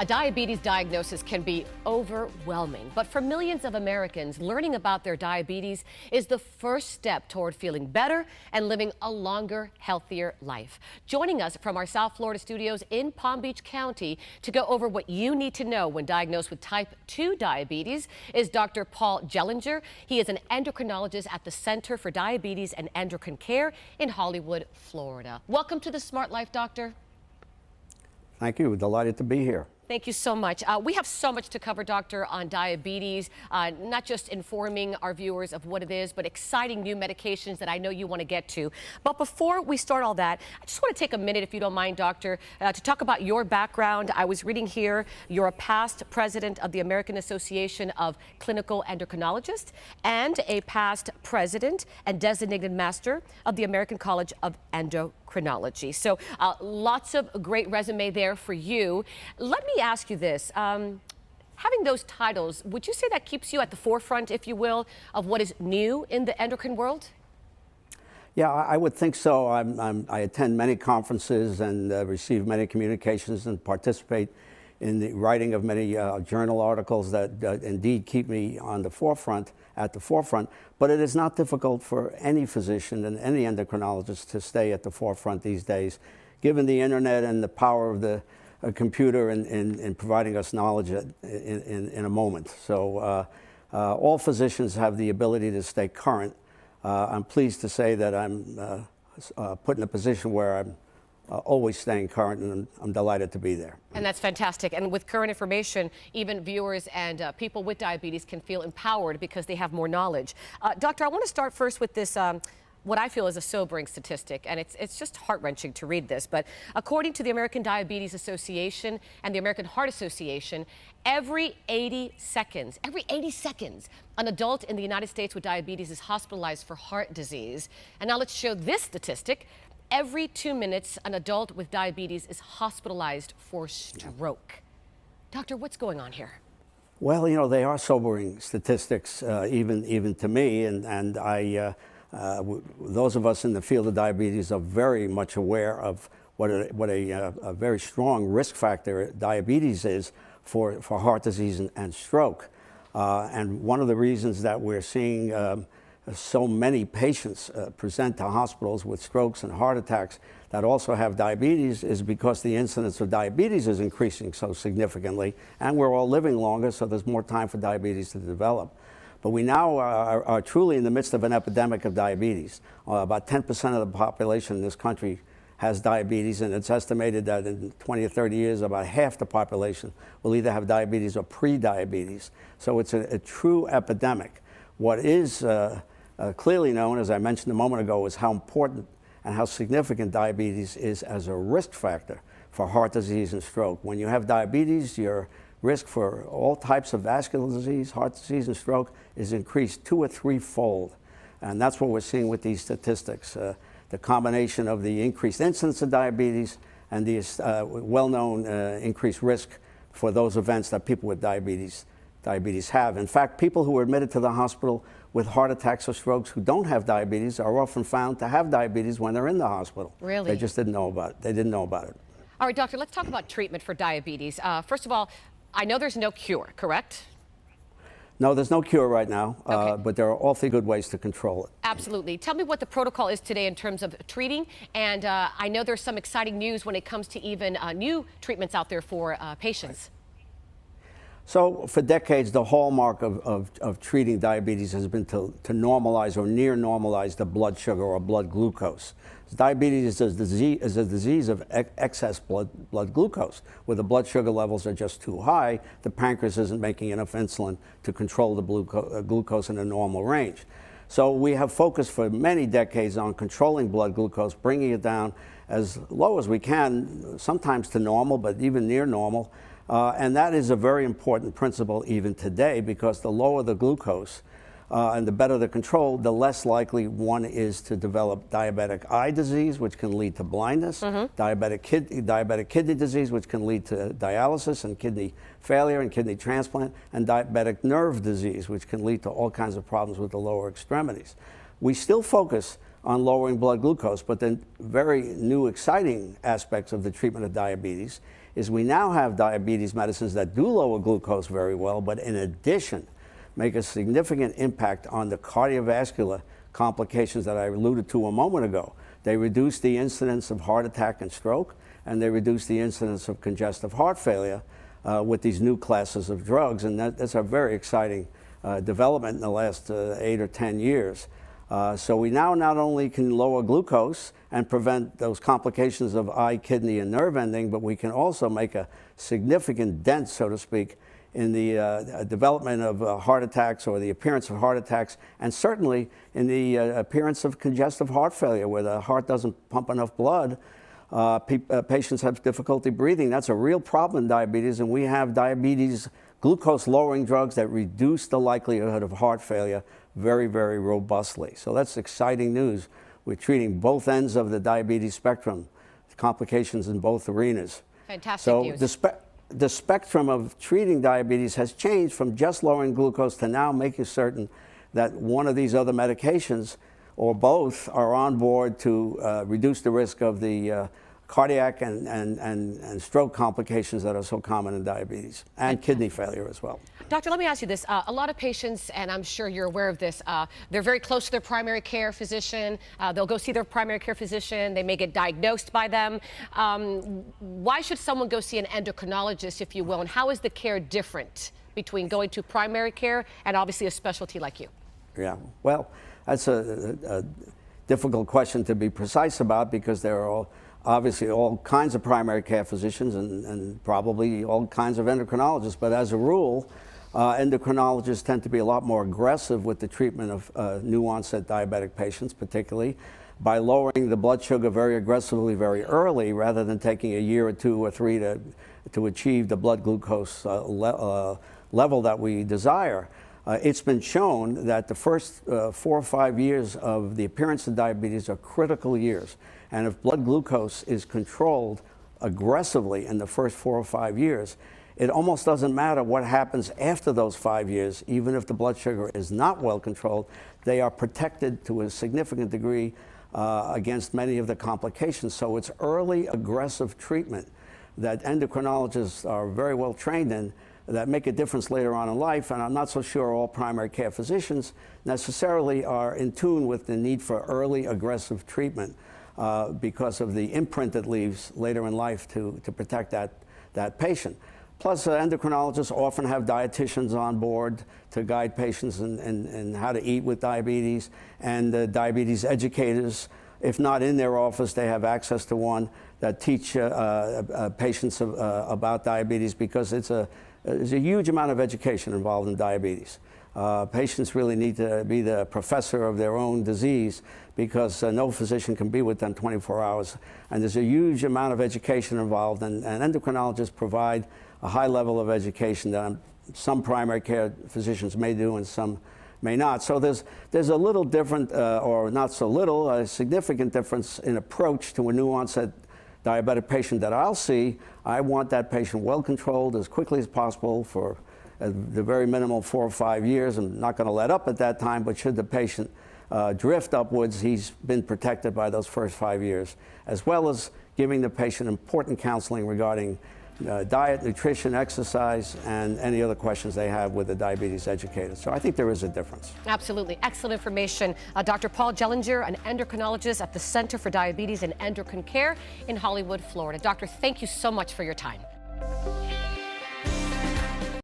A diabetes diagnosis can be overwhelming, but for millions of Americans, learning about their diabetes is the first step toward feeling better and living a longer, healthier life. Joining us from our South Florida studios in Palm Beach County to go over what you need to know when diagnosed with type 2 diabetes is Dr. Paul Jellinger. He is an endocrinologist at the Center for Diabetes and Endocrine Care in Hollywood, Florida. Welcome to the Smart Life, Doctor. Thank you. Delighted to be here. Thank you so much. We have so much to cover, Doctor, on diabetes, not just informing our viewers of what it is, but exciting new medications that I know you want to get to. But before we start all that, I just want to take a minute, if you don't mind, Doctor, to talk about your background. I was reading here, you're a past president of the American Association of Clinical Endocrinologists and a past president and designated master of the American College of Endocrinology. So lots of great resume there for you. Let me ask you this. Having those titles, would you say that keeps you at the forefront, if you will, of what is new in the endocrine world? Yeah, I would think so. I attend many conferences and receive many communications and participate in the writing of many journal articles that indeed keep me on the forefront, at the forefront. But it is not difficult for any physician and any endocrinologist to stay at the forefront these days, given the internet and the power of the computer in providing us knowledge in a moment. So all physicians have the ability to stay current. I'm pleased to say that I'm put in a position where I'm always staying current, and I'm delighted to be there. And that's fantastic. And with current information, even viewers and people with diabetes can feel empowered because they have more knowledge. Doctor, I want to start first with this what I feel is a sobering statistic, and it's just heart-wrenching to read this, but according to the American Diabetes Association and the American Heart Association, every 80 seconds, an adult in the United States with diabetes is hospitalized for heart disease. And now let's show this statistic. Every 2 minutes, an adult with diabetes is hospitalized for stroke. Doctor, what's going on here? Well, you know, they are sobering statistics, even to me, and those of us in the field of diabetes are very much aware of what a very strong risk factor diabetes is for heart disease and stroke. And one of the reasons that we're seeing so many patients present to hospitals with strokes and heart attacks that also have diabetes is because the incidence of diabetes is increasing so significantly, and we're all living longer, so there's more time for diabetes to develop. But we now are truly in the midst of an epidemic of diabetes. About 10% of the population in this country has diabetes, and it's estimated that in 20 or 30 years, about half the population will either have diabetes or pre-diabetes. So it's a true epidemic. What is clearly known, as I mentioned a moment ago, is how important and how significant diabetes is as a risk factor for heart disease and stroke. When you have diabetes, your risk for all types of vascular disease, heart disease, and stroke is increased 2 or 3-fold. And that's what we're seeing with these statistics. The combination of the increased incidence of diabetes and the well-known increased risk for those events that people with diabetes have. In fact, people who are admitted to the hospital with heart attacks or strokes who don't have diabetes are often found to have diabetes when they're in the hospital. Really? They just didn't know about it. They didn't know about it. All right, doctor, let's talk about treatment for diabetes. First of all, I know there's no cure, correct? No, there's no cure right now, okay. But there are awfully good ways to control it. Absolutely. Tell me what the protocol is today in terms of treating, and I know there's some exciting news when it comes to even new treatments out there for patients. Right. So for decades, the hallmark of treating diabetes has been to normalize or near normalize the blood sugar or blood glucose. Diabetes is a disease of excess blood glucose, where the blood sugar levels are just too high. The pancreas isn't making enough insulin to control the glucose in a normal range. So we have focused for many decades on controlling blood glucose, bringing it down as low as we can, sometimes to normal, but even near normal. And that is a very important principle even today, because the lower the glucose and the better the control, the less likely one is to develop diabetic eye disease, which can lead to blindness, diabetic kidney disease, which can lead to dialysis and kidney failure and kidney transplant, and diabetic nerve disease, which can lead to all kinds of problems with the lower extremities. We still focus on lowering blood glucose. But the very new exciting aspects of the treatment of diabetes is we now have diabetes medicines that do lower glucose very well, but in addition make a significant impact on the cardiovascular complications that I alluded to a moment ago. They reduce the incidence of heart attack and stroke, and they reduce the incidence of congestive heart failure with these new classes of drugs. And that's a very exciting development in the last 8 or 10 years. So we now not only can lower glucose and prevent those complications of eye, kidney, and nerve ending, but we can also make a significant dent, so to speak, in the development of heart attacks or the appearance of heart attacks, and certainly in the appearance of congestive heart failure, where the heart doesn't pump enough blood. Patients have difficulty breathing. That's a real problem in diabetes, and we have diabetes glucose-lowering drugs that reduce the likelihood of heart failure very, very robustly. So that's exciting news. We're treating both ends of the diabetes spectrum, complications in both arenas. Fantastic news. So the spectrum of treating diabetes has changed from just lowering glucose to now making certain that one of these other medications or both are on board to reduce the risk of the cardiac and stroke complications that are so common in diabetes, and kidney failure as well. Doctor, let me ask you this. A lot of patients, and I'm sure you're aware of this, they're very close to their primary care physician. They'll go see their primary care physician. They may get diagnosed by them. Why should someone go see an endocrinologist, if you will, and how is the care different between going to primary care and obviously a specialty like you? Yeah, well, that's a difficult question to be precise about, because there are obviously all kinds of primary care physicians and probably all kinds of endocrinologists. But as a rule, endocrinologists tend to be a lot more aggressive with the treatment of new onset diabetic patients, particularly by lowering the blood sugar very aggressively very early, rather than taking a year or 2 or 3 to achieve the blood glucose level that we desire. It's been shown that the first 4 or 5 years of the appearance of diabetes are critical years. And if blood glucose is controlled aggressively in the first 4 or 5 years, it almost doesn't matter what happens after those 5 years. Even if the blood sugar is not well controlled, they are protected to a significant degree against many of the complications. So it's early aggressive treatment that endocrinologists are very well trained in that make a difference later on in life. And I'm not so sure all primary care physicians necessarily are in tune with the need for early aggressive treatment because of the imprint it leaves later in life to protect that patient. Plus, endocrinologists often have dietitians on board to guide patients in how to eat with diabetes, and diabetes educators, if not in their office, they have access to one that teach patients about diabetes, because there's a huge amount of education involved in diabetes. Patients really need to be the professor of their own disease, because no physician can be with them 24 hours. And there's a huge amount of education involved, and endocrinologists provide a high level of education that some primary care physicians may do and some may not. So there's a little different, or not so little, a significant difference in approach to a new onset diabetic patient that I'll see. I want that patient well controlled as quickly as possible for the very minimal 4 or 5 years. I'm not going to let up at that time, but should the patient drift upwards, he's been protected by those first 5 years, as well as giving the patient important counseling regarding diet, nutrition, exercise, and any other questions they have with the diabetes educator. So I think there is a difference. Absolutely. Excellent information. Dr. Paul Jellinger, an endocrinologist at the Center for Diabetes and Endocrine Care in Hollywood, Florida. Doctor, thank you so much for your time.